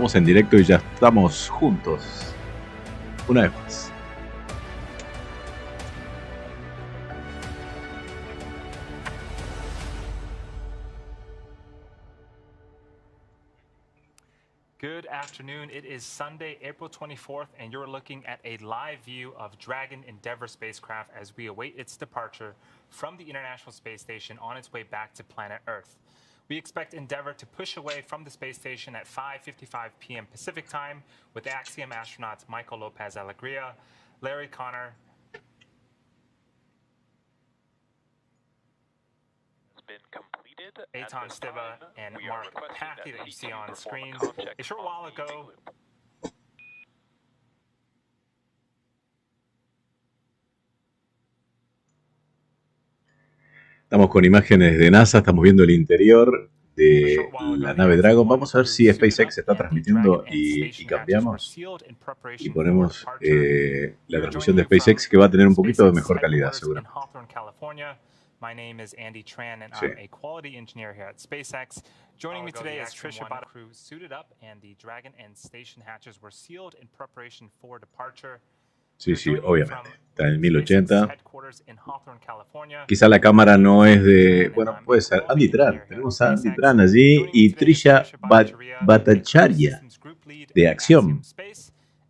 Estamos en directo y ya estamos juntos. Una vez más. Good afternoon. It is Sunday, April 24th, and you're looking at a live view of Dragon Endeavour spacecraft as we await its departure from the International Space Station on its way back to planet Earth. We expect Endeavour to push away from the space station at 5:55 p.m. Pacific time with Axiom astronauts Michael Lopez Alegria, Larry Connor, Eitan Stiba, and Mark Pathy that you see on screen. A short while ago, Estamos con imágenes de NASA, estamos viendo el interior de la nave Dragon. Vamos a ver si SpaceX está transmitiendo y cambiamos y ponemos la transmisión de SpaceX, que va a tener un poquito de mejor calidad seguro. My name is Andy Tran, and I'm a quality engineer here at SpaceX. Joining me today is Trisha Bada, crew suited up, and the Dragon and station hatches were sealed in preparation for departure. Sí, obviamente. Está en 1080. Quizá la cámara no es de... Bueno, puede ser Andy Tran. Tenemos a Andy Tran allí y Trisha Bhattacharya de Axiom.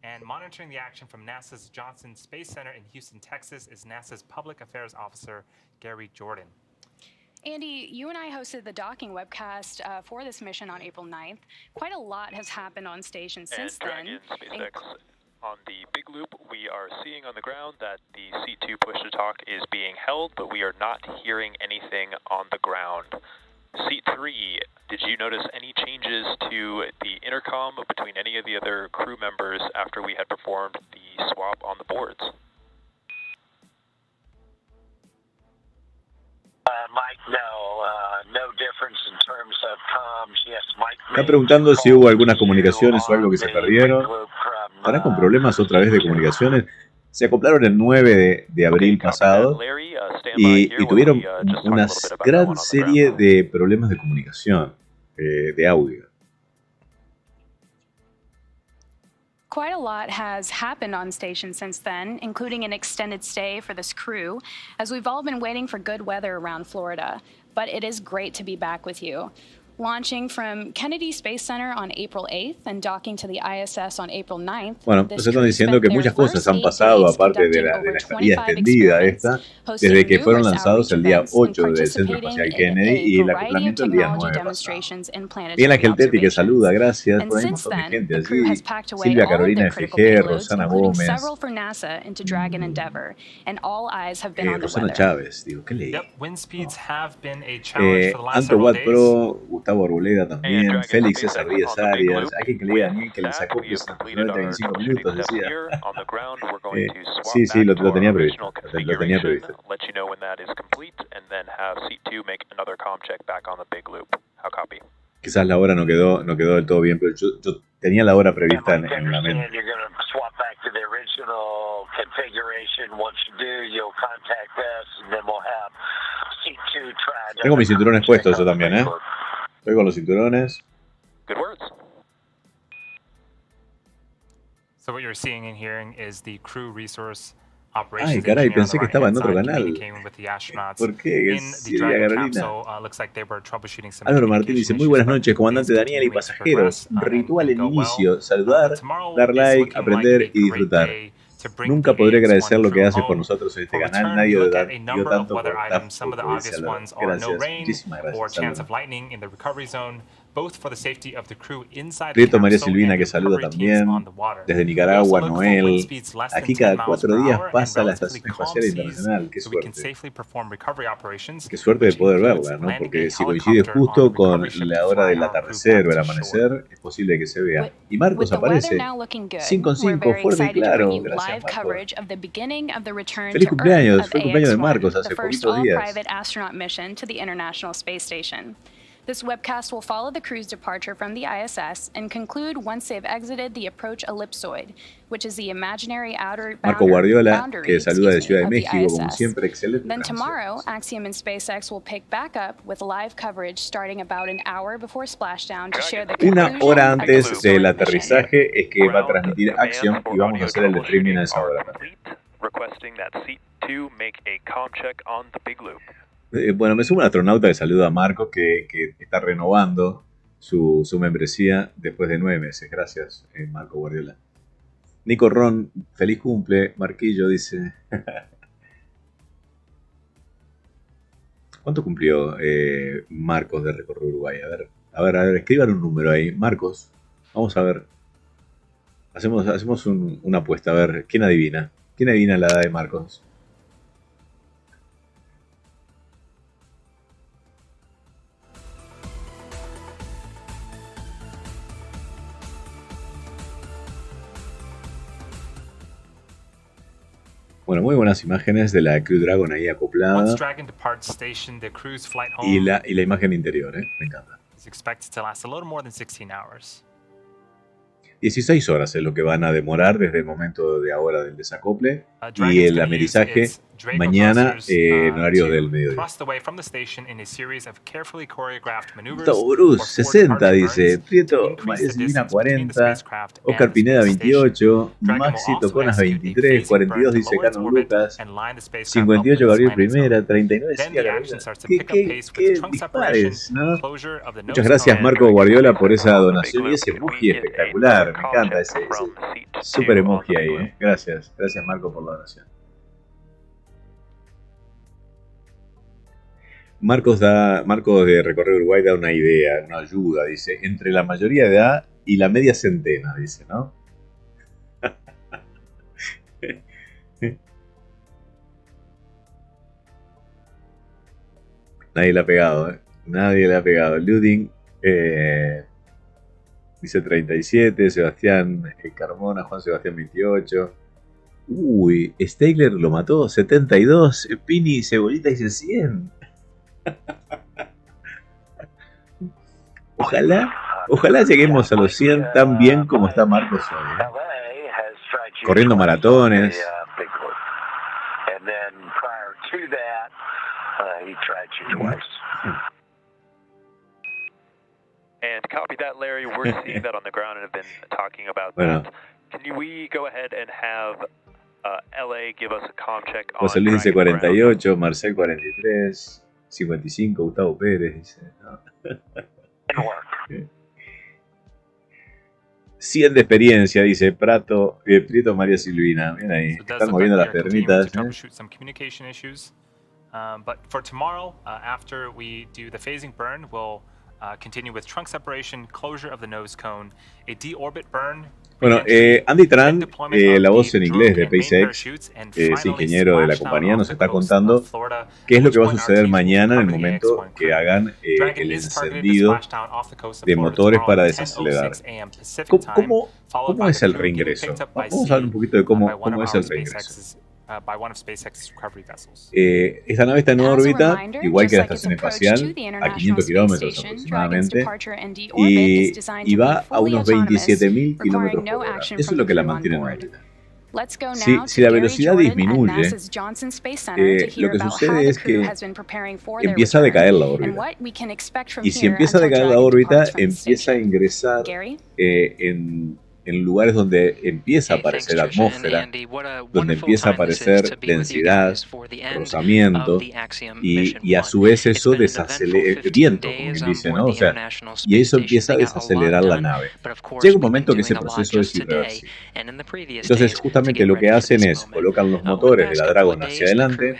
And monitoring the action from NASA's Johnson Space Center in Houston, Texas, is NASA's Public Affairs Officer, Gary Jordan. Andy, you and I hosted the docking webcast for this mission on April 9th. Quite a lot has happened on station since then. On the big loop, we are seeing on the ground that the C2 push-to-talk is being held, but we are not hearing anything on the ground. C3, did you notice any changes to the intercom between any of the other crew members after we had performed the swap on the boards? Mike, no difference in terms of comms. Yes, Mike. Está preguntando si hubo algunas comunicaciones o algo que se perdieron. ¿Estarán con problemas otra vez de comunicaciones? Se acoplaron el 9 de abril pasado y tuvieron una gran serie de problemas de comunicación, de audio. Quite a lot has happened on station since then, including an extended stay for this crew, as we've all been waiting for good weather around Florida. But it is great to be back with you. Launching from Kennedy Space Center on April 8th and docking to the ISS on April 9th. Bueno, nos están diciendo que muchas cosas han pasado aparte de la estadía extendida esta, desde que fueron lanzados el día 8 del Centro Espacial Kennedy y el acoplamiento el día 9 pasado. Bien, Ángel Teti que saluda, gracias. Por ahí un montón de gente allí. Silvia Carolina FG, Rosana Gómez. Rosana Chávez, digo, ¿qué leí? Anto Watt Pro, Gustavo Arboleda también, Félix César Díaz Arias, alguien que le diga a Daniel que les acopie 95 minutos, decía. Sí, lo tenía previsto. Lo tenía previsto. Quizás la hora no quedó del todo bien, pero yo tenía la hora prevista en la mente. Tengo mis cinturones puestos yo también, ¿eh? Estoy con los cinturones. So what you're seeing and hearing is the crew resource. Ay, caray, pensé que estaba en otro canal. ¿Por qué? Silvia Carolina. Álvaro Martín dice, muy buenas noches, comandante Daniel y pasajeros. Ritual en inicio, saludar, dar like, aprender y disfrutar. Nunca podré agradecer lo que haces por nosotros en este canal. Nadie dio tanto por gracias, muchísimas gracias. Prieto María Silvina que saluda también. Desde Nicaragua, Noel. Aquí cada 4 días pasa la Estación Espacial Internacional. Qué suerte. Qué suerte de poder verla, ¿no? Porque si coincide justo con la hora del atardecer o el amanecer, es posible que se vea. Y Marcos aparece 5 fuerte y claro. Gracias, Marcos. Feliz cumpleaños. Fue el cumpleaños de Marcos hace poquitos días. This webcast will follow the crew's departure from the ISS and conclude once they've exited the approach ellipsoid, which is the imaginary outer Marco Guardiola, boundary, que saluda de Ciudad de of the México, como ISS. siempre, excelente Then transmisión. tomorrow, Axiom and SpaceX will pick back up with live coverage starting about an hour before splashdown to share the Una conclusion hora of the antes historic del mission. aterrizaje es que va a transmitir Axiom y vamos a hacer el streaming a esa hora también. Requesting that seat 2 make a comm check on the big loop. Bueno, me sumo un astronauta que saluda a Marcos que está renovando su membresía después de 9 meses. Gracias, Marco Guardiola. Nico Ron, feliz cumple. Marquillo dice. ¿Cuánto cumplió Marcos de Recorrer Uruguay? A ver, escriban un número ahí. Marcos, vamos a ver. Hacemos una apuesta. A ver, ¿quién adivina? ¿Quién adivina la edad de Marcos? Bueno, muy buenas imágenes de la Crew Dragon ahí acoplada. Y la imagen interior, me encanta. 16 horas es lo que van a demorar desde el momento de ahora del desacople y el amerizaje mañana en horario del mediodía. Gustavo Bruce, 60 dice, Prieto, María Silvina 40, Oscar Pineda 28, Maxi Toconas 23, 42 dice Canon Lucas, 58 Gabriel Primera, 39 Cia Gabriela. Qué dispares, ¿no? Muchas gracias Marco Guardiola por esa donación y ese emoji espectacular, me encanta ese super emoji ahí, Gracias Marco por la donación. Marcos de Recorrer Uruguay da una idea, una ayuda, dice, entre la mayoría de edad y la media centena, dice, ¿no? Nadie le ha pegado, Nadie le ha pegado. Luding dice 37, Sebastián Carmona, Juan Sebastián 28. Uy, Stegler lo mató, 72, Pini Cebollita dice 100. Ojalá lleguemos a los 100 tan bien como está Marcos hoy, corriendo maratones. And copy that, Larry. We're seeing that on the ground and have been talking about that. Can we go ahead and have LA give us a comm check on José Luis dice 48, Marcel 43, 55, Gustavo Pérez dice. No. 100 de experiencia, dice Prieto María Silvina. Bien ahí, están moviendo las pernitas. But for tomorrow, after we do the phasing burn, we'll continue with trunk separation, closure of the nose cone, a deorbit burn. Bueno, Andy Tran, la voz en inglés de SpaceX, es ingeniero de la compañía, nos está contando qué es lo que va a suceder mañana en el momento que hagan el encendido de motores para desacelerar. ¿Cómo es el reingreso? Vamos a hablar un poquito de cómo es el reingreso. Esta nave está en órbita, igual que la estación espacial, a 500 kilómetros aproximadamente, y va a unos 27.000 kilómetros por hora. Eso es lo que la mantiene en órbita. Si la velocidad disminuye, lo que sucede es que empieza a decaer la órbita. Y si empieza a decaer la órbita, empieza a ingresar en lugares donde empieza a aparecer atmósfera, donde empieza a aparecer densidad, rozamiento, y a su vez eso desacelera, viento, como quien dice, ¿no? O sea, y eso empieza a desacelerar la nave. Llega un momento que ese proceso es irreversible. Entonces, justamente lo que hacen es, colocan los motores de la Dragon hacia adelante,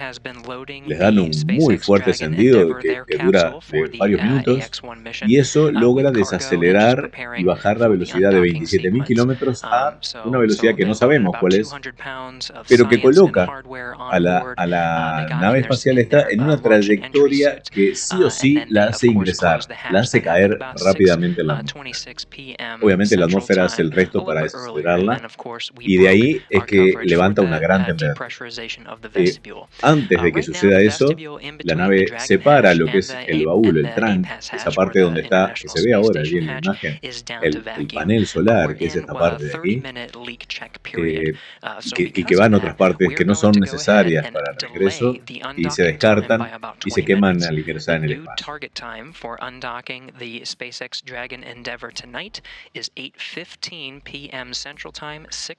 les dan un muy fuerte encendido que dura varios minutos, y eso logra desacelerar y bajar la velocidad de 27.000 kilómetros a una velocidad que no sabemos cuál es, pero que coloca a la nave espacial esta en una trayectoria que sí o sí la hace ingresar, la hace caer rápidamente en la atmósfera. Obviamente la atmósfera hace el resto para desacelerarla, y de ahí es que levanta una gran temperatura. Antes de que suceda eso, la nave separa lo que es el baúl, el trunk, esa parte donde está, que se ve ahora allí en la imagen, el panel solar, que es esta parte de aquí, y que van a otras partes que no son necesarias para el regreso y se descartan y se queman al ingresar en el espacio.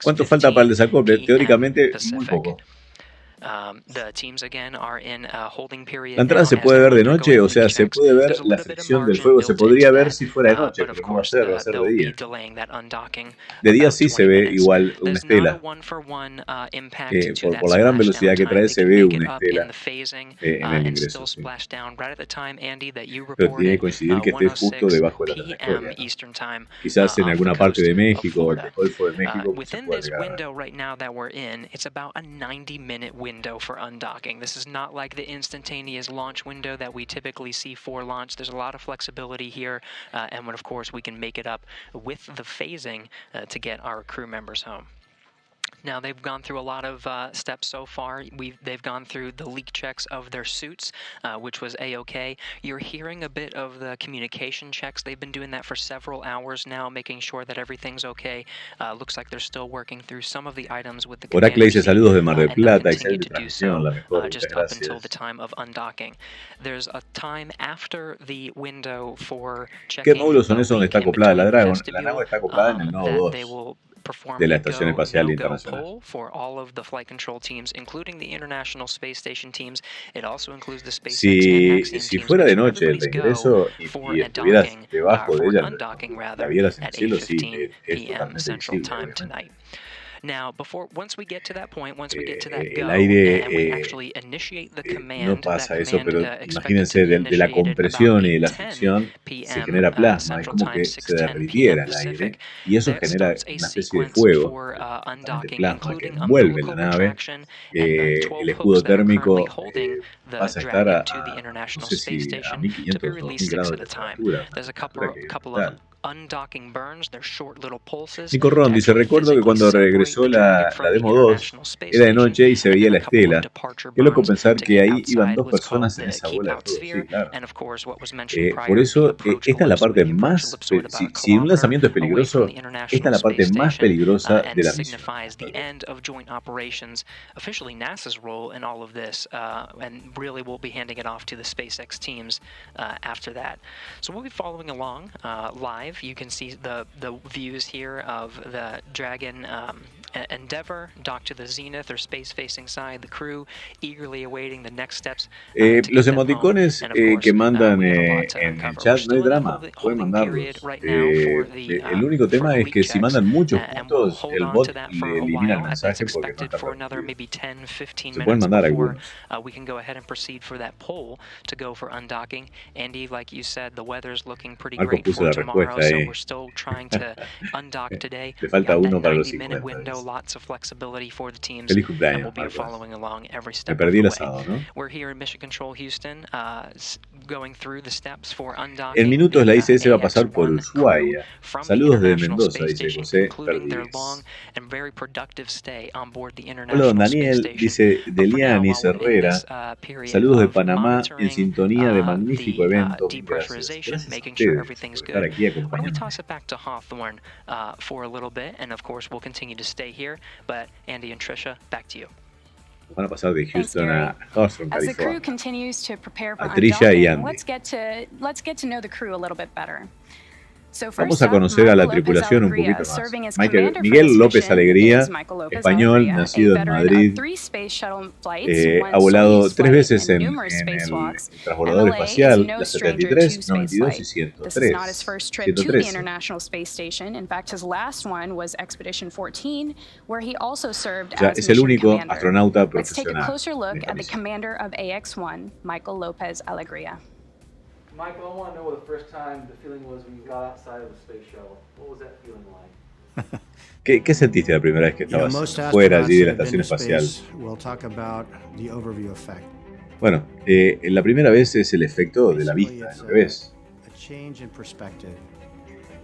¿Cuánto falta para el desacople? Teóricamente, muy poco. La entrada se puede ver de noche, o sea, se puede ver la fricción del fuego, se podría ver si fuera de noche, pero no va a ser de día. De día sí se ve igual una estela. Por la gran velocidad que trae se ve una estela en el ingreso. Sí. Pero tiene que coincidir que esté justo debajo de la trayectoria, ¿no? Quizás en alguna parte de México, el Golfo de México, se puede llegar a ver. window for undocking. This is not like the instantaneous launch window that we typically see for launch. There's a lot of flexibility here, and of course we can make it up with the phasing to get our crew members home. Now, they've gone through a lot of steps so far. They've gone through the leak checks of their suits, which was A-OK. You're hearing a bit of the communication checks. They've been doing that for several hours now, making sure that everything's OK. Looks like they're still working through some of the items with the Oracle dice saludos de Mar del Plata, excelente transmisión, la mejor, just up until the time of undocking. There's a time after the window for checking. ¿Qué módulos son esos donde está acoplada la Dragon? La nave está acoplada en el nodo 2. De la Estación Espacial Internacional. Si fuera de noche el regreso y estuvieras debajo de ella, la vieras en el cielo, sí, es totalmente visible, obviamente. El aire no pasa eso, pero imagínense, de la compresión y de la fricción se genera plasma, es como que se derritiera el aire, y eso genera una especie de fuego, de plasma que envuelve la nave. El escudo térmico pasa a estar a no sé si a 1500 o 2000 grados de temperatura. Nico Ron dice, recuerdo que cuando regresó la Demo 2 era de noche y se veía la estela. Qué loco pensar que ahí iban dos personas en esa bola de fuego. Sí, claro. Por eso, esta es la parte más... Si un lanzamiento es peligroso, esta es la parte más peligrosa de la misión. You can see the views here of the Dragon Endeavour docked to the zenith or space-facing side, the crew eagerly awaiting the next steps. Los emoticones que mandan en el chat no hay drama, pueden mandarlos. El único tema es que si mandan muchos puntos, el bot le elimina el mensaje porque no está permitido. Se pueden mandar algunos. We can go ahead and proceed for that poll to go for undocking. Andy, like you said, the weather's looking pretty great for tomorrow, so we're still trying to undock today. Le falta uno para los 50. Window, lots of flexibility for the teams. Feliz cumpleaños, and we'll be following along every step. Me perdí el asado, ¿no? We're here in Mission Control Houston, going through the steps for undocking. En minutos la ICS va a pasar por Ushuaia. Saludos desde Mendoza, dice José Perdigues. Hola, don Daniel, dice Delianis Herrera. Saludos de Panamá, en sintonía de magnífico evento. Gracias a ustedes por estar aquí acompañándonos. Van a pasar de Houston a Carson, California. A Trilla y Andy. Vamos a conocer a la tripulación un poquito más. Miguel López Alegría, español, nacido en Madrid, ha volado 3 veces en el transbordador espacial, la 73, 92 y 103. Ya es el único astronauta profesional. Michael, I want to know what the first time the feeling was when you got outside of the space shuttle. What was that feeling like? ¿Qué sentiste la primera vez que estabas fuera allí de la estación espacial? Bueno, la primera vez es el efecto de la vista, de lo que ves.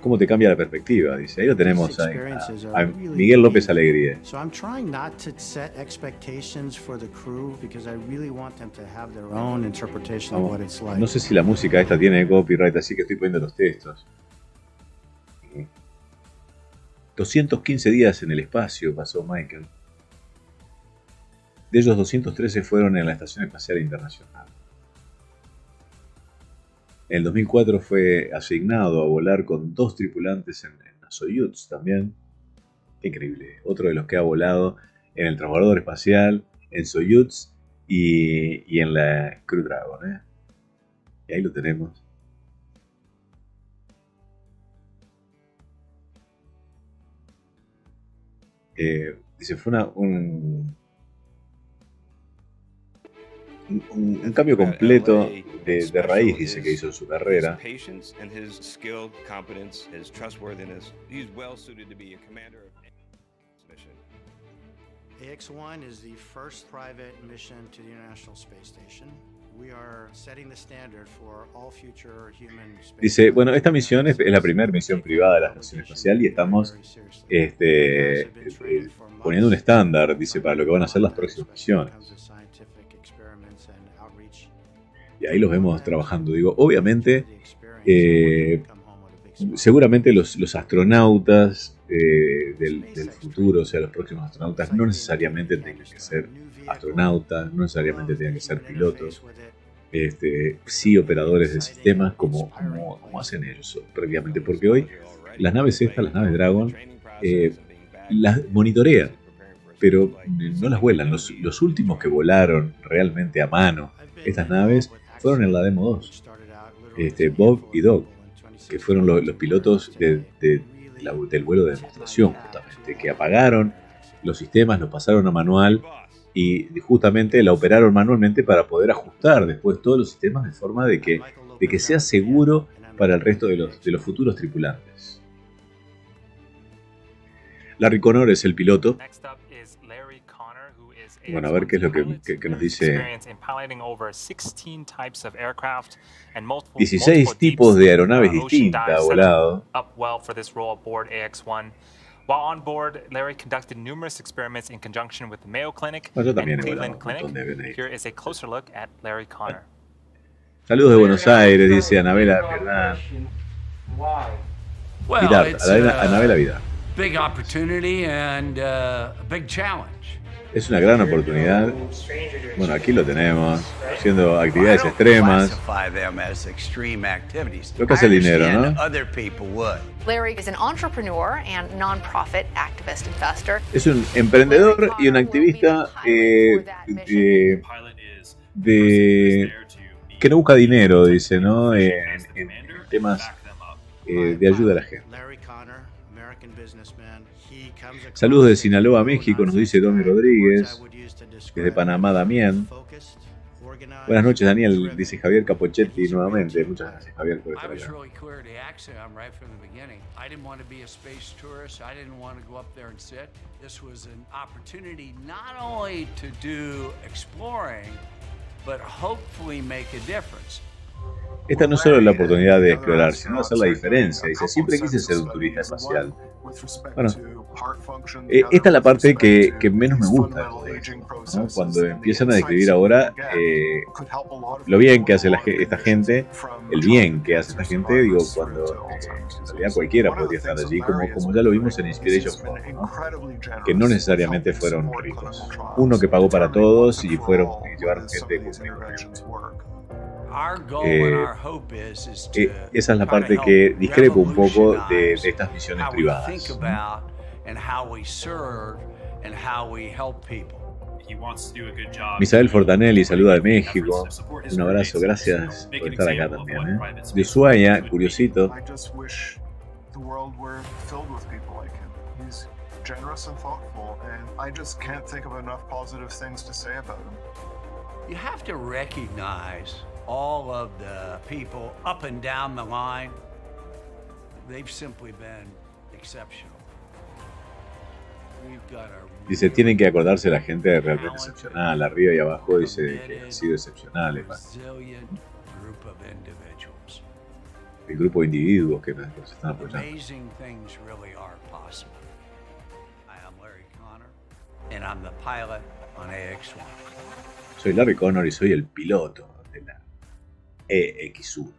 ¿Cómo te cambia la perspectiva? Dice, ahí lo tenemos a Miguel López Alegría. No sé si la música esta tiene copyright, así que estoy poniendo los textos. 215 días en el espacio pasó Michael. De ellos 213 fueron en la Estación Espacial Internacional. En el 2004 fue asignado a volar con 2 tripulantes en la Soyuz también. Qué increíble. Otro de los que ha volado en el transbordador espacial, en Soyuz y en la Crew Dragon. Y ahí lo tenemos. Dice, fue un cambio completo de raíz, dice, que hizo en su carrera. AX-1 is the first private mission to the International Space Station. We are setting the standard for all future human space. Dice, bueno, esta misión es la primera misión privada de la estación espacial y estamos poniendo un estándar, dice, para lo que van a ser las próximas misiones. Y ahí los vemos trabajando. Digo, obviamente, seguramente los astronautas del futuro, o sea, los próximos astronautas, no necesariamente tengan que ser astronautas, no necesariamente tengan que ser pilotos, sí operadores de sistemas como hacen ellos previamente, porque hoy las naves estas, las naves Dragon, las monitorean, pero no las vuelan. Los últimos que volaron realmente a mano estas naves fueron en la Demo 2, Bob y Doc, que fueron los pilotos del vuelo de demostración, justamente, que apagaron los sistemas, los pasaron a manual y justamente la operaron manualmente para poder ajustar después todos los sistemas de forma de que sea seguro para el resto de los futuros tripulantes. Larry Connor es el piloto. Bueno, a ver qué es lo que nos dice. 16 tipos de aeronaves distintas ha volado. While on board, Larry conducted numerous experiments in conjunction with the Mayo Clinic and Cleveland Clinic. Here is a closer look at Larry Connor. Saludos de Buenos Aires, dice Anabela Vidal. Anabela Vidal. Big opportunity and a big challenge. Es una gran oportunidad. Bueno, aquí lo tenemos, haciendo actividades extremas. Lo que hace el dinero, ¿no? Larry is an entrepreneur and non-profit activist investor. Es un emprendedor y un activista que no busca dinero, dice, ¿no? En temas de ayuda a la gente. Saludos de Sinaloa, México, nos dice Domi Rodríguez. Desde Panamá, Damián. Buenas noches, Daniel, dice Javier Capochetti nuevamente. Muchas gracias, Javier, por estar acá. Esta no es solo la oportunidad de explorar, sino de hacer la diferencia. Dice, siempre quise ser un turista espacial. Bueno, esta es la parte que menos me gusta, ¿no? Cuando empiezan a describir ahora lo bien que hace esta gente, el bien que hace esta gente, digo, cuando en realidad cualquiera podría estar allí, como ya lo vimos en Inspiration 4, ¿no? Que no necesariamente fueron ricos. Uno que pagó para todos y llevaron gente común y corriente. Esa es la parte que discrepo un poco de estas misiones privadas. Misael Fortanelli saluda de México. Un abrazo, gracias por estar acá también. De Ushuaia, curiosito. You have to recognize all of the people up and down the line. They've simply been exceptional. Dice, tienen que acordarse la gente realmente excepcional. Arriba y abajo dice que han sido excepcionales. El grupo de individuos que nos están apoyando. Soy Larry Connor y soy el piloto de la EX1.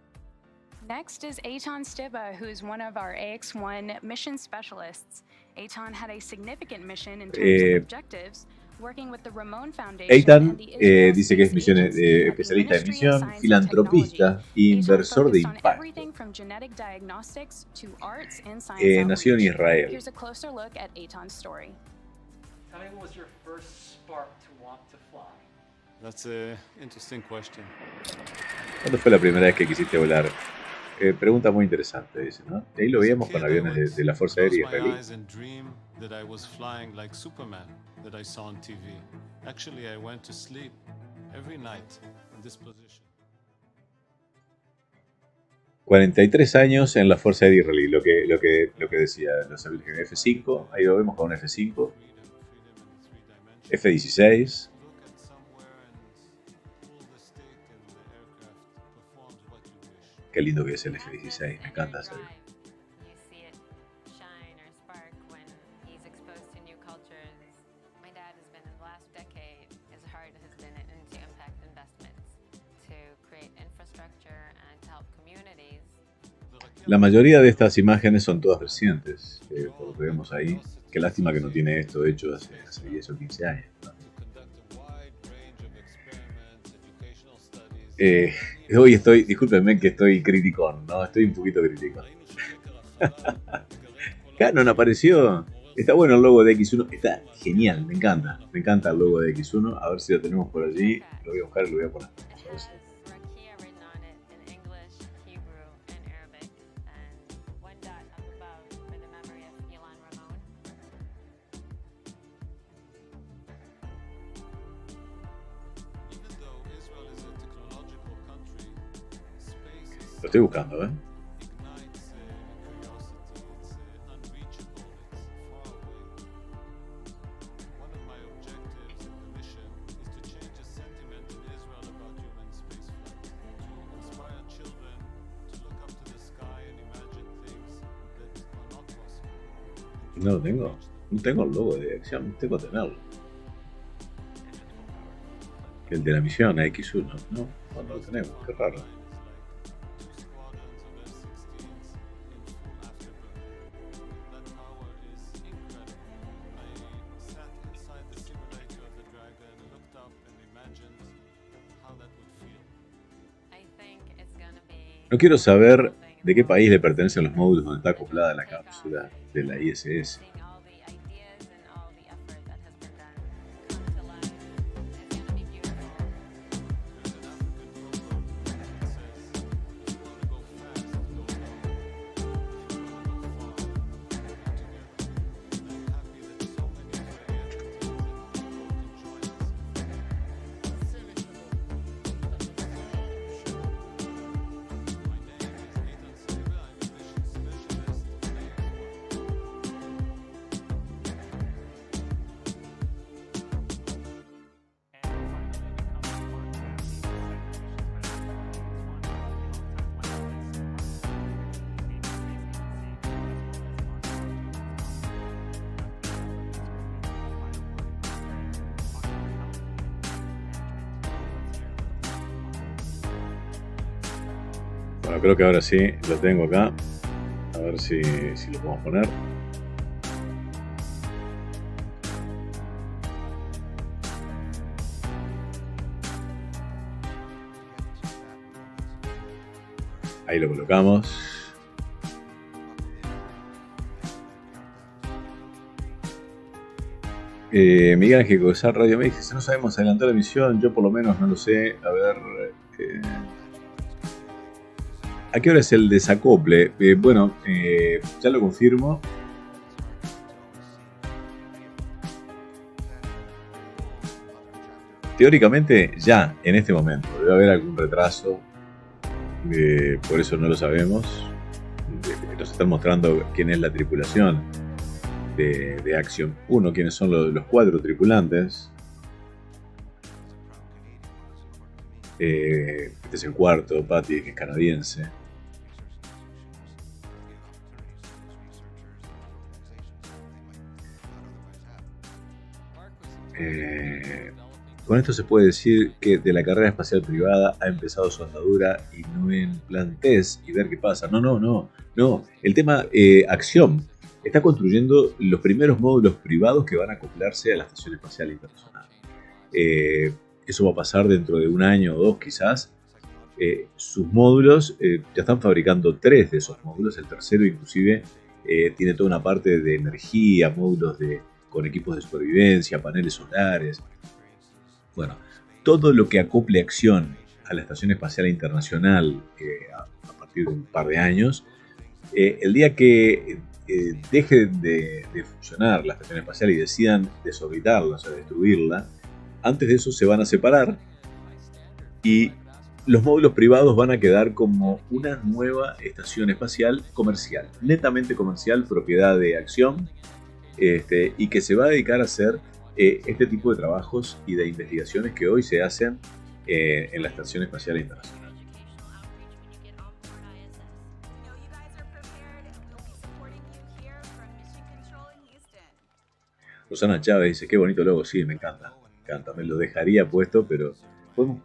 Next is Eitan Stiba, who is one of our AX1 mission specialists. Eitan had a significant mission in terms of objectives, working with the Ramon Foundation. Eitan dice que es especialista en misión, filantropista e inversor de impacto. Nació en Israel. Here's a closer look at Eitan's story. Tell me, what was your first spark to want to fly? That's an interesting question. ¿Cuándo fue la primera vez que quisiste volar? Pregunta muy interesante, dice, ¿no? Ahí lo veíamos con aviones de la Fuerza Aérea israelí. That I saw on TV. Actually, I went to sleep every night in this position. 43 años en la Fuerza Aérea israelí, lo que decía los aviones F5, ahí lo vemos con un F5, F-16. Qué lindo que es el F-16, me encanta ese avión. La mayoría de estas imágenes son todas recientes, por lo que vemos ahí. Qué lástima que no tiene esto hecho hace 10 o 15 años, ¿no? Hoy estoy, discúlpenme que estoy criticón, ¿no? Estoy un poquito criticón. Canon apareció. Está bueno el logo de X1, está genial, me encanta el logo de X1. A ver si lo tenemos por allí. Lo voy a buscar y lo voy a poner. A ver si. Lo estoy buscando, ¿eh? No lo tengo. No tengo el logo de acción, tengo que tenerlo. El de la misión X1, ¿no? No lo tenemos, qué raro. No quiero saber de qué país le pertenecen los módulos donde está acoplada la cápsula de la ISS. Bueno, creo que ahora sí lo tengo acá. A ver si lo podemos poner. Ahí lo colocamos. Miguel Ángel Cosar Radio me dice, si no sabemos adelantar la misión, yo por lo menos no lo sé. A ver... ¿a qué hora es el desacople? Bueno, ya lo confirmo. Teóricamente ya, en este momento. Debe haber algún retraso. Por eso no lo sabemos. Nos están mostrando quién es la tripulación. de Axiom 1, quienes son los 4 tripulantes. Este es el cuarto, Patty, que es canadiense. Con esto se puede decir que de la carrera espacial privada ha empezado su andadura y no en plan test y ver qué pasa. No. El tema Axiom está construyendo los primeros módulos privados que van a acoplarse a la Estación Espacial Internacional. Eso va a pasar dentro de un año o 2 quizás. Sus módulos, ya están fabricando 3 de esos módulos. El tercero inclusive tiene toda una parte de energía, módulos con equipos de supervivencia, paneles solares. Bueno, todo lo que acople Axiom a la Estación Espacial Internacional a partir de un par de años, el día que deje de funcionar la Estación Espacial y decidan desorbitarla, o sea, destruirla, antes de eso se van a separar y los módulos privados van a quedar como una nueva estación espacial comercial, netamente comercial, propiedad de Axiom, y que se va a dedicar a hacer este tipo de trabajos y de investigaciones que hoy se hacen en la Estación Espacial Internacional. Rosana Chávez dice, qué bonito logo, sí, me encanta, me lo dejaría puesto, pero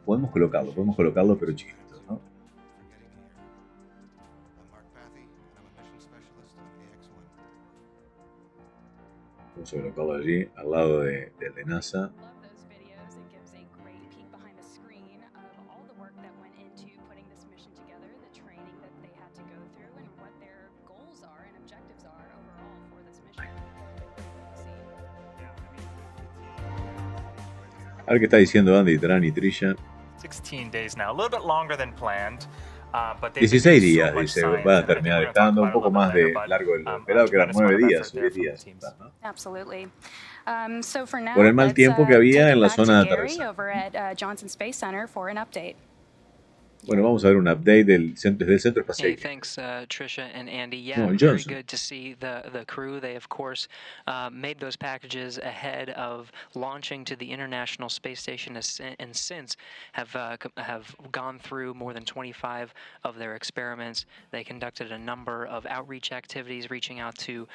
podemos colocarlo, pero chiquito, ¿no? Vamos a colocarlo allí, al lado del de NASA. A ver qué está diciendo Andy, Tran y Trisha. 16 días, dice, va a terminar estando un poco más de largo de lo esperado, que eran 9 días, 10 días. ¿No? Por el mal tiempo que había en la zona de aterrizaje. Bueno, vamos a ver un update del centro espacial. Hey, thanks, Trisha and Andy. Yeah, no, very good to see the crew. They, of course, made those packages ahead of launching to the International Space Station, and since have gone through more than 25 of their experiments. They conducted a number of outreach activities, reaching out to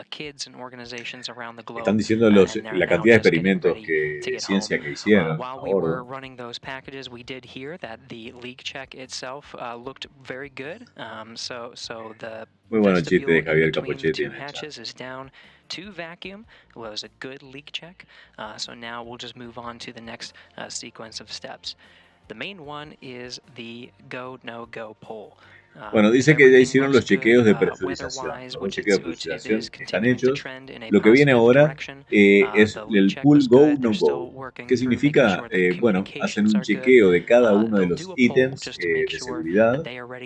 kids and organizations around the globe. Están diciendo la cantidad de experimentos de ciencia que hicieron. While we were running those packages, we did hear that the leak check itself looked very good. So the muy bueno chiste de Javier Capochetti en el hatches is down to vacuum. It was a good leak check. So now we'll just move on to the next sequence of steps. The main one is the go no go poll. Bueno, dice que ya hicieron los chequeos de presurización. Los chequeos de presurización están hechos. Lo que viene ahora es el pull go no go. ¿Qué significa? Bueno, hacen un chequeo de cada uno de los ítems de seguridad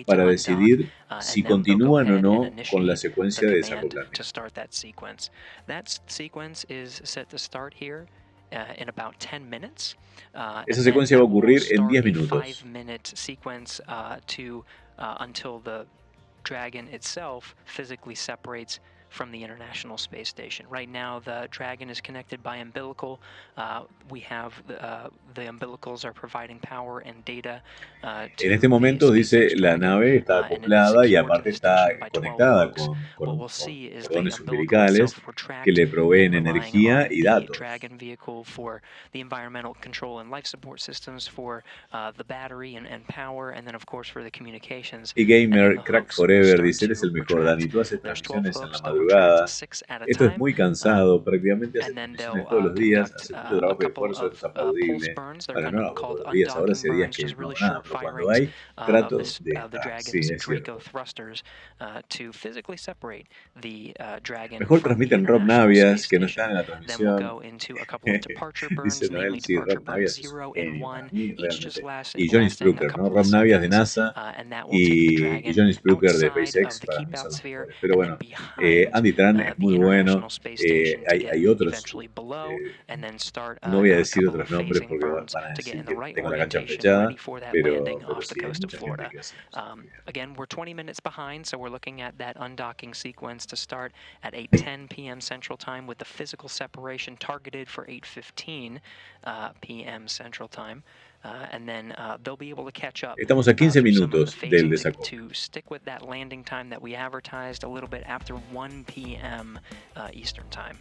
para decidir si continúan o no con la secuencia de desacoplamiento. Esa secuencia va a ocurrir en 10 minutos. Until the Dragon itself physically separates from the International Space Station. Right now, the Dragon is connected by umbilical. We have the umbilicals are providing power and data. En este momento, dice, la nave está acoplada y aparte está conectada con cordones umbilicales que le proveen energía y datos. Dragon vehicle for the environmental control and life support systems, for the battery and power, and then of course for the communications. Y Gamer Crack Forever dice, eres el mejor, Dani, tú haces transmisiones en la madrugada. Esto es muy cansado, prácticamente haces transmisiones todos los días, haces mucho trabajo y esfuerzo, es aplaudible. Bueno, no todos los días, ahora hace días que no nada, pero cuando hay, trato de estar. Sí, es cierto. Mejor transmiten Rob Navias, que no están en la transmisión. Dice Noel, sí, Rob Navias es realmente. Y Johnny Spruker, ¿no? Rob Navias de NASA y Johnny Spruker de SpaceX, para mí son los mejores. Pero bueno, Andy Tran es muy bueno. Hay otros. No voy a decir otros nombres porque van a decir que tengo la cancha flechada, pero sí, hay mucha gente que hace eso. Again, we're 20 minutes behind, so we're looking at that undocking sequence to start at 8:10 p.m. Central Time with the physical separation targeted for 8:15 p.m. Central Time. And then they'll be able to catch up. Estamos a 15 minutos del desacople. To stick with that landing time that we advertised a little bit after 1 p.m. Eastern Time.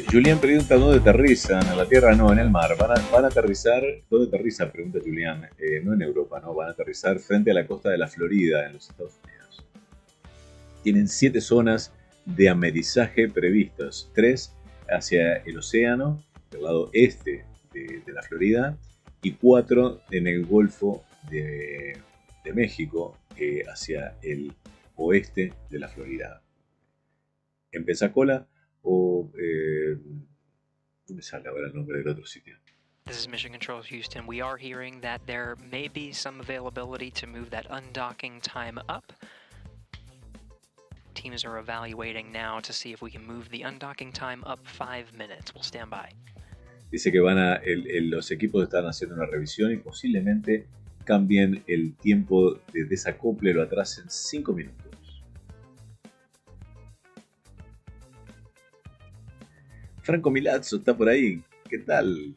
Julián pregunta dónde aterrizan, en la Tierra no, en el mar. Van a aterrizar, ¿dónde aterrizan? Pregunta Julián. No en Europa, no, van a aterrizar frente a la costa de la Florida, en los Estados Unidos. Tienen 7 zonas de amerizaje previstas, 3 hacia el océano, del lado este de la Florida, y 4 en el Golfo de México, hacia el oeste de la Florida. En Pensacola, o no me sale ahora el nombre del otro sitio. This is Mission Control Houston. We are hearing that there may be some availability to move that undocking time up. Teams are evaluating now to see if we can move the undocking time up 5 minutes. We'll stand by. Dice que los equipos están haciendo una revisión y posiblemente cambien el tiempo de desacople, lo atrasen 5 minutos. Franco Milazzo está por ahí. ¿Qué tal?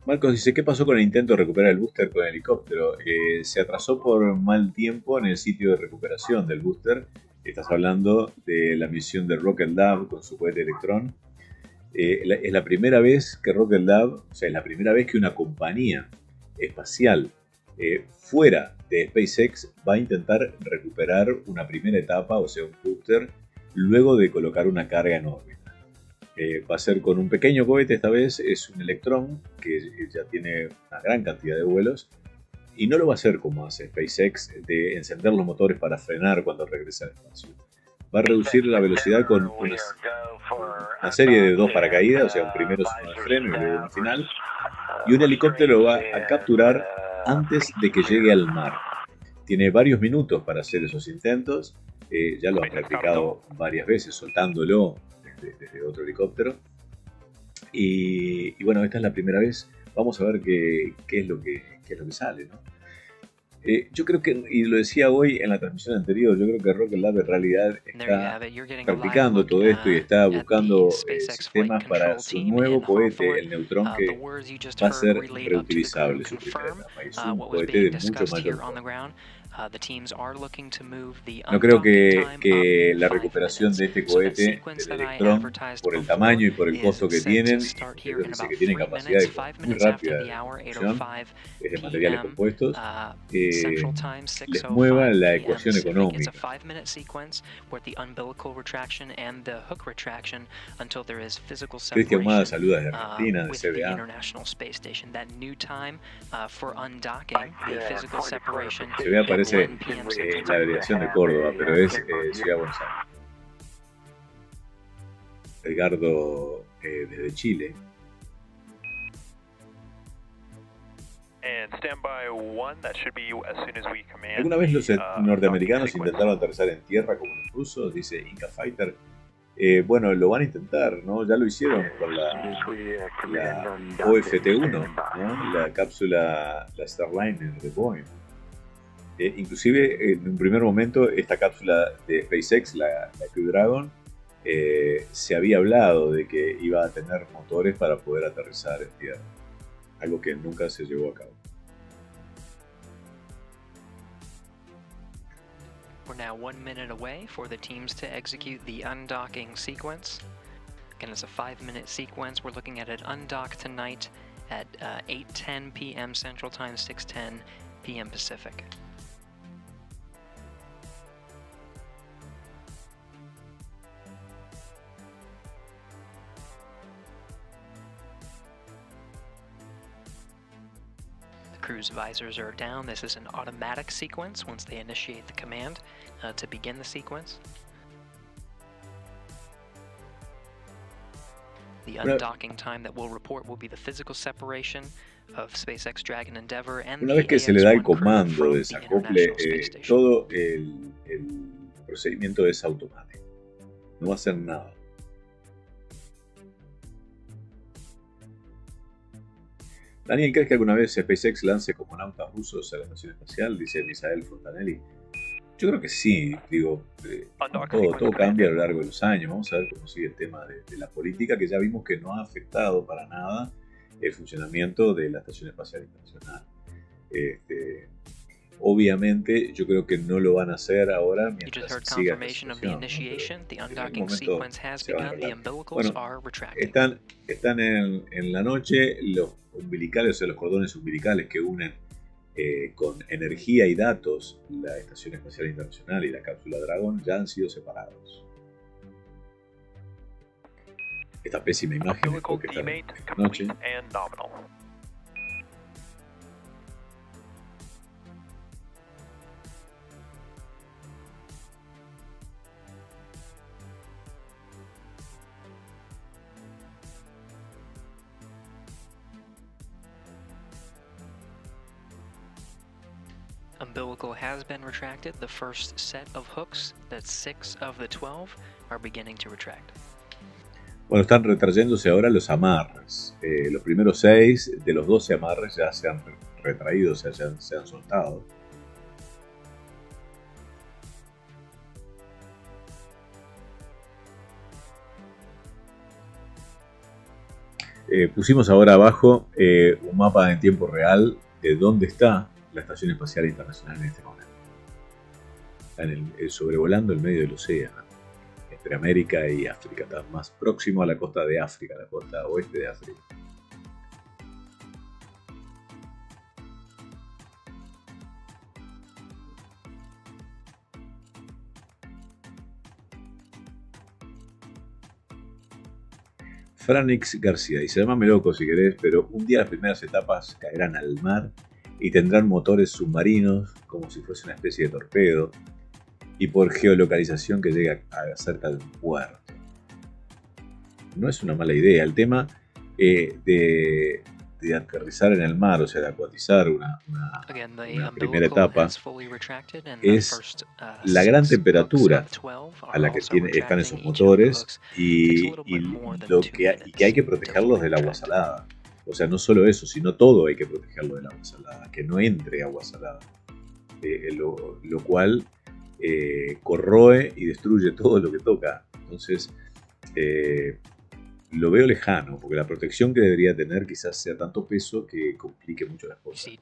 Marcos dice, ¿qué pasó con el intento de recuperar el booster con el helicóptero? Se atrasó por mal tiempo en el sitio de recuperación del booster. Estás hablando de la misión de Rocket Lab con su cohete Electron. Es la primera vez que Rocket Lab, o sea, es la primera vez que una compañía espacial fuera de SpaceX va a intentar recuperar una primera etapa, o sea, un booster, luego de colocar una carga en órbita. Va a ser con un pequeño cohete, esta vez es un Electron que ya tiene una gran cantidad de vuelos, y no lo va a hacer como hace SpaceX, de encender los motores para frenar cuando regresa al espacio. Va a reducir la velocidad con una serie de 2 paracaídas, o sea, un primero signo de freno y luego un final, y un helicóptero lo va a capturar antes de que llegue al mar. Tiene varios minutos para hacer esos intentos, ya lo han practicado varias veces soltándolo desde otro helicóptero, y bueno, esta es la primera vez. Vamos a ver qué es lo que sale, ¿no? Yo creo que, y lo decía hoy en la transmisión anterior, yo creo que Rocket Lab en realidad está practicando todo esto y está buscando sistemas para su nuevo cohete, el Neutron, que va a ser reutilizable su primera etapa. Es un cohete de mucho mayor porte. No creo que la recuperación de este cohete, del Electron, por el tamaño y por el costo que tienen, ellos dicen que tienen capacidad muy rápida de producción, es de materiales compuestos, les mueva la ecuación económica. Cristian Humada saluda desde Argentina, de CBA. CBA parece la delegación de Córdoba, pero es Ciudad Buenos Aires. Edgardo desde Chile. ¿Alguna vez los norteamericanos intentaron aterrizar en tierra como los rusos? Dice Inca Fighter. Bueno, lo van a intentar, ¿no? Ya lo hicieron con la OFT-1, ¿no? La cápsula, la Starliner de Boeing. Inclusive, en un primer momento, esta cápsula de SpaceX, la Crew Dragon, se había hablado de que iba a tener motores para poder aterrizar en tierra. Algo que nunca se llevó a cabo. We're now 1 minute away for the teams to execute the undocking sequence. Again, it's a 5-minute sequence. We're looking at it undock tonight at 8:10 p.m. Central Time, 6:10 p.m. Pacific. crew's visors are down. This is an automatic sequence once they initiate the command to begin the sequence. The undocking time that we'll report will be the physical separation of SpaceX Dragon Endeavour and una vez que se le da el comando de desacople, todo el procedimiento es automático. No va a hacer nada. Daniel, ¿crees que alguna vez SpaceX lance cosmonautas rusos a la estación espacial? Dice Misael Fontanelli. Yo creo que sí, digo, todo cambia a lo largo de los años. Vamos a ver cómo sigue el tema de la política, que ya vimos que no ha afectado para nada el funcionamiento de la Estación Espacial Internacional. Obviamente, yo creo que no lo van a hacer ahora mientras siga esta situación, ¿no? Bueno, están en la noche los umbilicales, o sea, los cordones umbilicales que unen con energía y datos la Estación Espacial Internacional y la cápsula Dragon ya han sido separados. Esta pésima imagen es porque están esta noche. Umbilical has been retracted. The first set of hooks, that's 6 of the 12, are beginning to retract. Bueno, están retrayéndose ahora los amarres. Los primeros 6 de los 12 amarres ya se han retraído, o sea, se han soltado. Pusimos ahora abajo un mapa en tiempo real de dónde está la Estación Espacial Internacional en este momento. Está sobrevolando el medio del océano, entre América y África. Está más próximo a la costa de África, la costa oeste de África. Franix García dice: llámame loco si querés, pero un día las primeras etapas caerán al mar y tendrán motores submarinos como si fuese una especie de torpedo, y por geolocalización que llegue a cerca de un puerto. No es una mala idea. El tema de aterrizar en el mar, o sea, de acuatizar una primera etapa, es la gran temperatura a la que están esos motores y que hay que protegerlos del agua salada. O sea, no solo eso, sino todo hay que protegerlo del agua salada, que no entre agua salada, lo cual corroe y destruye todo lo que toca. Entonces, lo veo lejano, porque la protección que debería tener quizás sea tanto peso que complique mucho las cosas.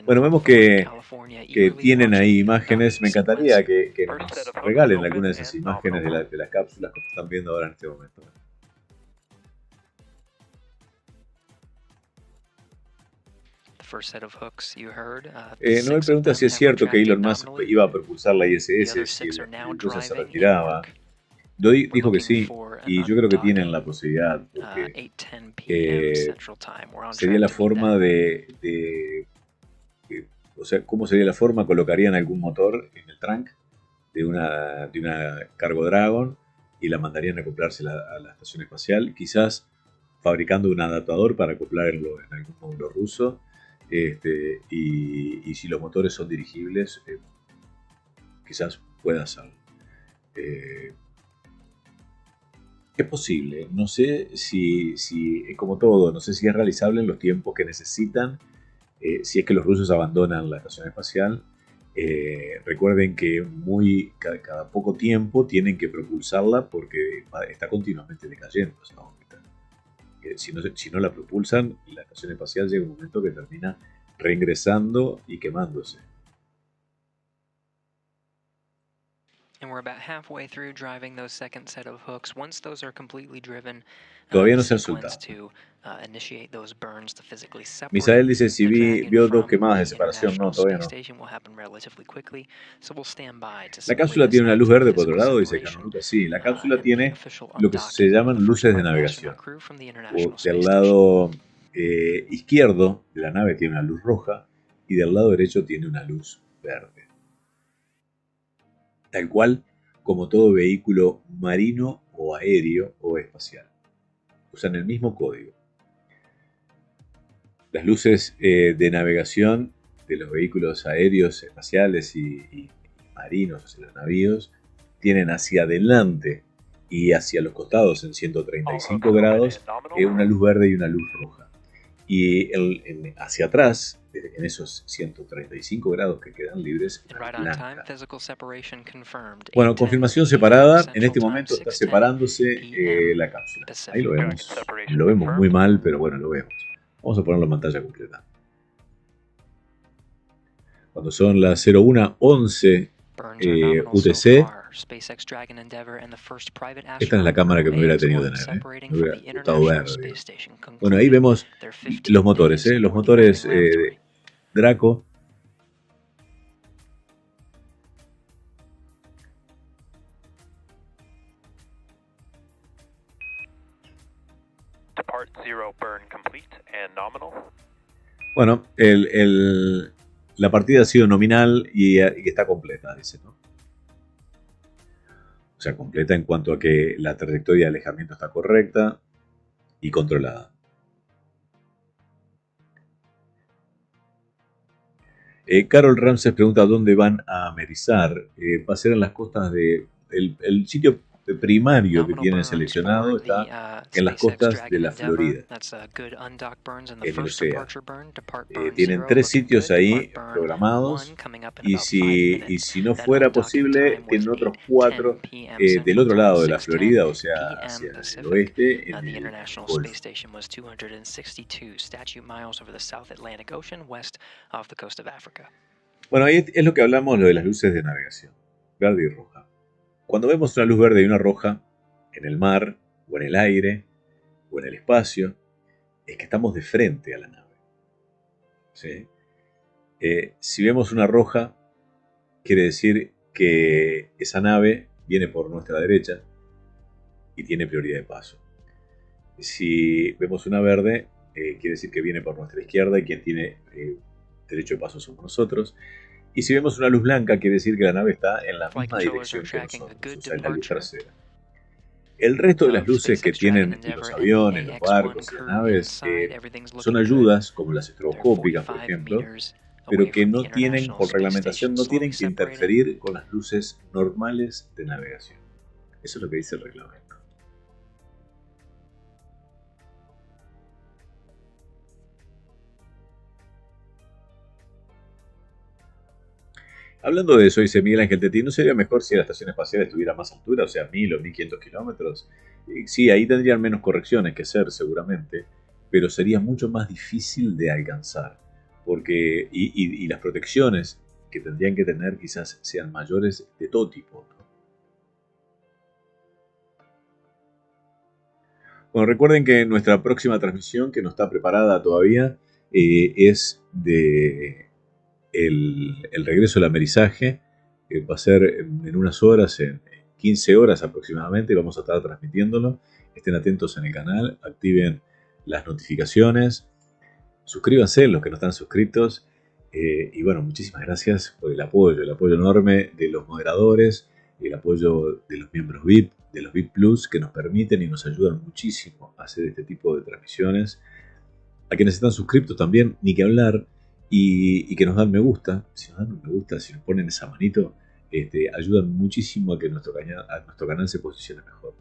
Bueno, vemos que tienen ahí imágenes. Me encantaría que nos regalen algunas de esas imágenes de las cápsulas que están viendo ahora en este momento. Noel pregunta si es cierto que Elon Musk iba a propulsar la ISS si la cosa se retiraba. Dijo que sí, y yo creo que tienen la posibilidad, porque sería la forma o sea, ¿cómo sería la forma? Colocarían algún motor en el trunk de una cargo Dragon y la mandarían a acoplarse a la estación espacial, quizás fabricando un adaptador para acoplarlo en algún módulo ruso. Y si los motores son dirigibles, quizás pueda hacerlo. Es posible, no sé si como todo, no sé si es realizable en los tiempos que necesitan, si es que los rusos abandonan la estación espacial. Recuerden que cada poco tiempo tienen que propulsarla porque está continuamente decayendo esa órbita. Si no la propulsan, la estación espacial llega un momento que termina reingresando y quemándose. Todavía no se han soltado. Misael dice, si vio 2 quemadas de separación. No, todavía no. La cápsula tiene una luz verde por otro lado, dice Carlos Lucas. Sí, la cápsula tiene lo que se llaman luces de navegación. Del lado izquierdo de la nave tiene una luz roja y del lado derecho tiene una luz verde. Tal cual como todo vehículo marino o aéreo o espacial. Usan el mismo código. Las luces de navegación de los vehículos aéreos, espaciales y marinos, o sea, los navíos, tienen hacia adelante y hacia los costados en 135 grados una luz verde y una luz roja. Y hacia atrás, en esos 135 grados que quedan libres, blanca. Bueno, confirmación separada. En este momento está separándose la cápsula. Ahí lo vemos. Lo vemos muy mal, pero bueno, lo vemos. Vamos a ponerlo en pantalla completa. Cuando son las 01:11 UTC, esta es la cámara que me hubiera tenido de nave. Me hubiera gustado ver. Bueno, ahí vemos los motores, los motores Draco. Bueno, la partida ha sido nominal y está completa, dice, ¿no? O sea, completa en cuanto a que la trayectoria de alejamiento está correcta y controlada. Carol Ramses pregunta dónde van a amerizar. Va a ser en las costas de... El sitio primario que tienen seleccionado está en las costas de la Florida, en el océano. Tienen 3 sitios ahí programados y si no fuera posible, tienen otros 4 del otro lado de la Florida, o sea, hacia el oeste, en el Golfo. Bueno, ahí es lo que hablamos, lo de las luces de navegación, verde y roja. Cuando vemos una luz verde y una roja en el mar, o en el aire, o en el espacio, es que estamos de frente a la nave. ¿Sí? Si vemos una roja, quiere decir que esa nave viene por nuestra derecha y tiene prioridad de paso. Si vemos una verde, quiere decir que viene por nuestra izquierda y quien tiene derecho de paso somos nosotros. Y si vemos una luz blanca, quiere decir que la nave está en la misma dirección que nosotros, o sea, en la luz trasera. El resto de las luces que tienen los aviones, los barcos y las naves son ayudas, como las estroboscópicas, por ejemplo, pero que no tienen, por reglamentación, no tienen que interferir con las luces normales de navegación. Eso es lo que dice el reglamento. Hablando de eso, dice Miguel Ángel Tetí, ¿no sería mejor si la estación espacial estuviera a más altura, o sea, 1000 o 1500 kilómetros? Sí, ahí tendrían menos correcciones que hacer, seguramente, pero sería mucho más difícil de alcanzar, porque y las protecciones que tendrían que tener quizás sean mayores de todo tipo, ¿no? Bueno, recuerden que nuestra próxima transmisión, que no está preparada todavía, es de... El regreso del amerizaje, va a ser en unas horas, en 15 horas aproximadamente, vamos a estar transmitiéndolo. Estén atentos en el canal, activen las notificaciones, suscríbanse los que no están suscritos, y bueno, muchísimas gracias por el apoyo enorme de los moderadores, el apoyo de los miembros VIP, de los VIP Plus, que nos permiten y nos ayudan muchísimo a hacer este tipo de transmisiones. A quienes están suscritos también, ni que hablar. Y que nos dan me gusta, si nos dan un me gusta, si nos ponen esa manito, ayudan muchísimo a que nuestro canal se posicione mejor.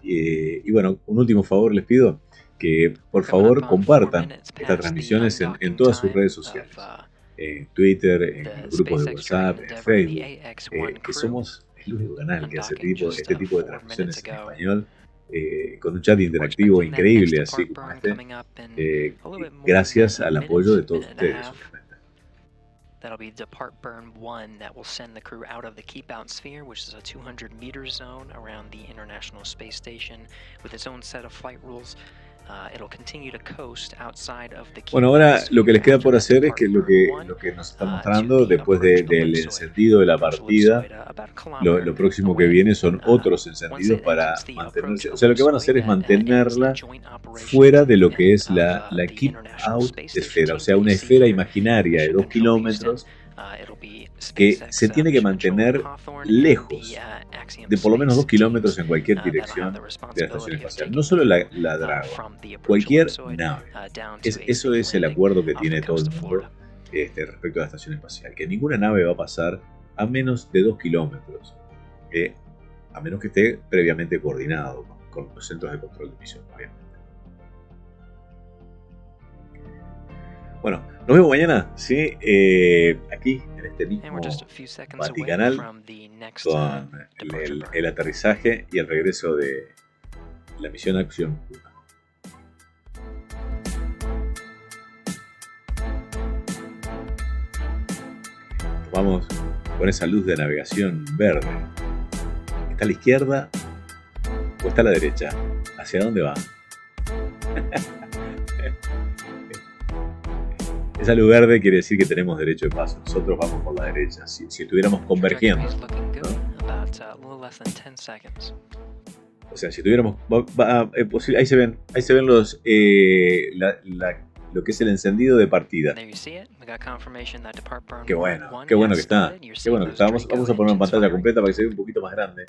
Y bueno, un último favor les pido, que por favor compartan estas transmisiones en todas sus redes sociales. En Twitter, en los grupos de WhatsApp, en Facebook, que somos el único canal que hace este tipo de transmisiones en español. Con un chat interactivo increíble, así como este, gracias al apoyo de todos ustedes, obviamente. That'll be Depart Burn 1 that will send the crew out of the Keep Out Sphere, which is a 200-meter zone around the International Space Station with its own set of flight rules. It'll continue to coast outside of the Keep Bueno, ahora lo que les queda por hacer es que lo que nos está mostrando después del encendido de la partida, lo próximo que viene son otros encendidos para mantenerse. O sea, lo que van a hacer es mantenerla fuera de lo que es la Keep Out esfera, o sea, una esfera imaginaria de 2 kilómetros que se tiene que mantener lejos de por lo menos 2 kilómetros en cualquier dirección de la estación espacial. No solo la Dragon, cualquier nave. Eso es el acuerdo que tiene todo el mundo respecto a la estación espacial. Que ninguna nave va a pasar a menos de 2 kilómetros. A menos que esté previamente coordinado con los centros de control de misión, obviamente. Bueno, nos vemos mañana, ¿sí? Aquí, en este mismo Vaticanal, con el aterrizaje y el regreso de la misión Acción 1. Vamos con esa luz de navegación verde. ¿Está a la izquierda o está a la derecha? ¿Hacia dónde va? Esa luz verde quiere decir que tenemos derecho de paso. Nosotros vamos por la derecha, si estuviéramos convergiendo, ¿no? O sea, si tuviéramos... ahí se ven los lo que es el encendido de partida. Qué bueno que está. Qué bueno que está. Vamos a poner en pantalla completa para que se vea un poquito más grande.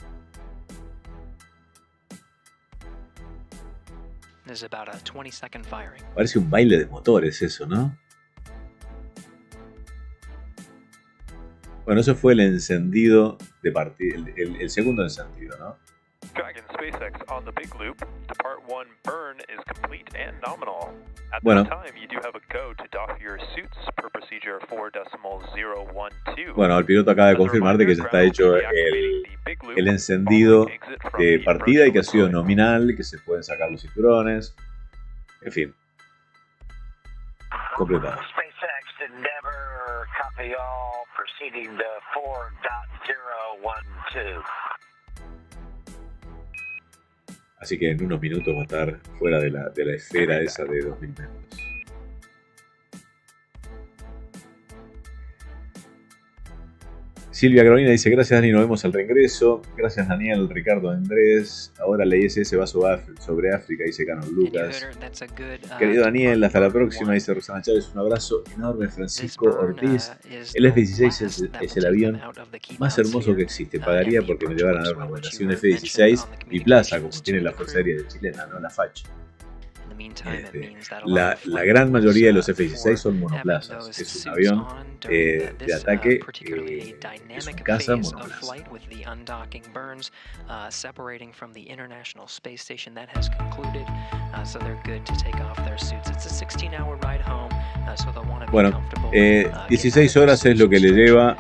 Parece un baile de motores eso, ¿no? Bueno, eso fue el encendido de partida, el segundo encendido, ¿no? Dragon SpaceX on the big loop. Depart 1 burn is complete and nominal. At Bueno. that time, you do have a go to doff your suits per procedure 4.012. Bueno, el piloto acaba de confirmarte que ya está hecho el encendido de partida y que ha sido nominal, que se pueden sacar los cinturones. En fin. Completado. SpaceX Endeavor, copy all, proceeding to 4.012. Así que en unos minutos va a estar fuera de la esfera esa de 2000 metros. Silvia Carolina dice: gracias Dani, nos vemos al regreso. Gracias Daniel, Ricardo Andrés. Ahora la ISS va sobre África, dice Canon Lucas. Querido Daniel, hasta la próxima, dice Rosana Chávez. Un abrazo enorme, Francisco Ortiz. El F-16 es el avión más hermoso que existe. Pagaría porque me llevaran a dar una vuelta. Si un F-16 biplaza, como tiene la Fuerza Aérea de Chilena, no la FACH. La gran mayoría de los F-16 son monoplazas. Es un avión de ataque, es un caza monoplaza. Bueno, 16 horas es lo que le lleva.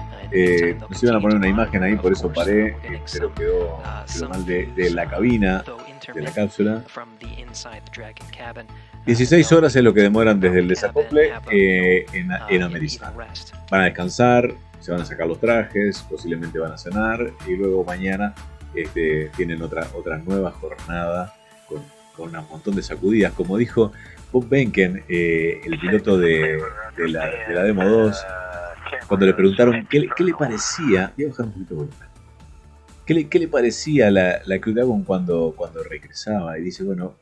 Nos iban a poner una imagen ahí, por eso paré, pero quedó mal de la cabina de la cápsula. 16 horas es lo que demoran desde el desacople en América. Van a descansar, se van a sacar los trajes, posiblemente van a cenar y luego mañana tienen otra nueva jornada con un montón de sacudidas. Como dijo Bob Benken, el piloto de la Demo 2, cuando le preguntaron qué le parecía, voy a bajar un poquito de volumen. ¿Qué le parecía la Crew Dragon cuando regresaba? Y dice, bueno,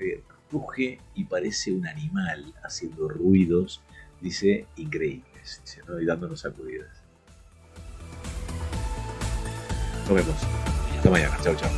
ruge y parece un animal haciendo ruidos, dice, increíbles, dice, ¿no? Y dándonos sacudidas. Nos vemos. Hasta mañana. Chau, chau.